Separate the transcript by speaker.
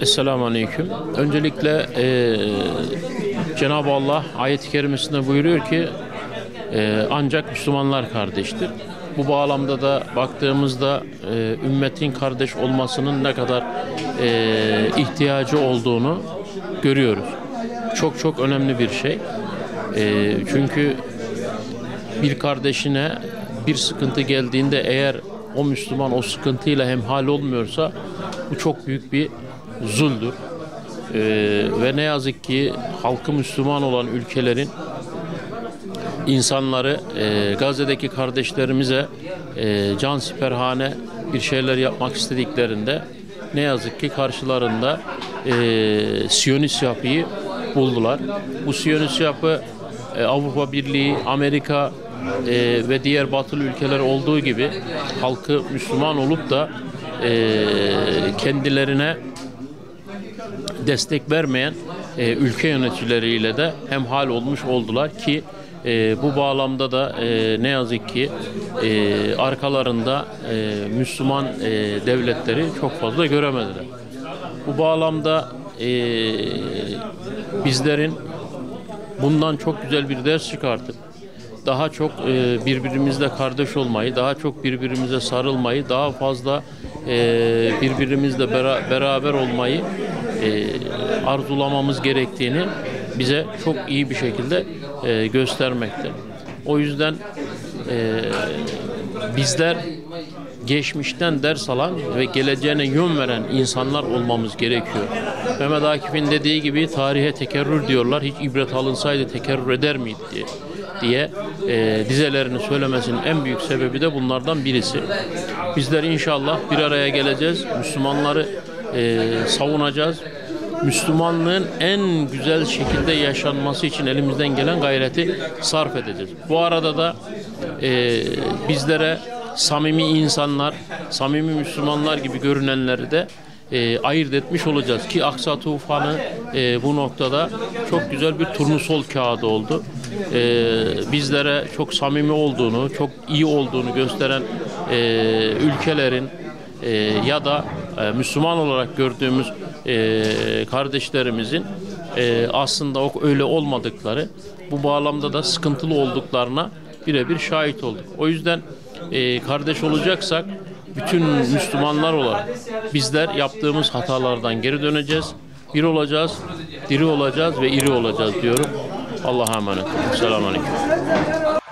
Speaker 1: Esselamu Aleyküm. Öncelikle Cenab-ı Allah ayet-i kerimesinde buyuruyor ki ancak Müslümanlar kardeştir. Bu bağlamda da baktığımızda ümmetin kardeş olmasının ne kadar ihtiyacı olduğunu görüyoruz. Çok çok önemli bir şey. Çünkü bir kardeşine bir sıkıntı geldiğinde eğer o Müslüman o sıkıntıyla hemhal olmuyorsa bu çok büyük bir zuldür. Ve ne yazık ki halkı Müslüman olan ülkelerin insanları Gazze'deki kardeşlerimize cansiperhane bir şeyler yapmak istediklerinde ne yazık ki karşılarında Siyonist yapıyı buldular. Bu Siyonist yapı Avrupa Birliği, Amerika ve diğer batılı ülkeler olduğu gibi halkı Müslüman olup da kendilerine destek vermeyen ülke yöneticileriyle de hemhal olmuş oldular ki bu bağlamda da ne yazık ki arkalarında Müslüman devletleri çok fazla göremediler. Bu bağlamda bizlerin bundan çok güzel bir ders çıkartıp daha çok birbirimizle kardeş olmayı, daha çok birbirimize sarılmayı, daha fazla birbirimizle beraber olmayı arzulamamız gerektiğini bize çok iyi bir şekilde göstermekte. O yüzden bizler geçmişten ders alan ve geleceğine yön veren insanlar olmamız gerekiyor. Mehmet Akif'in dediği gibi tarihe tekerrür diyorlar. Hiç ibret alınsaydı tekerrür eder miydi diye dizelerini söylemesinin en büyük sebebi de bunlardan birisi. Bizler inşallah bir araya geleceğiz. Müslümanları savunacağız. Müslümanlığın en güzel şekilde yaşanması için elimizden gelen gayreti sarf edeceğiz. Bu arada da bizlere samimi insanlar, samimi Müslümanlar gibi görünenleri de ayırt etmiş olacağız ki Aksa Tufanı bu noktada çok güzel bir turnusol kağıdı oldu. Bizlere çok samimi olduğunu, çok iyi olduğunu gösteren ülkelerin ya da Müslüman olarak gördüğümüz kardeşlerimizin aslında öyle olmadıkları, bu bağlamda da sıkıntılı olduklarına birebir şahit olduk. O yüzden kardeş olacaksak bütün Müslümanlar olarak bizler yaptığımız hatalardan geri döneceğiz. Bir olacağız, diri olacağız ve iri olacağız diyorum. Allah'a emanet olun. Selamun Aleyküm.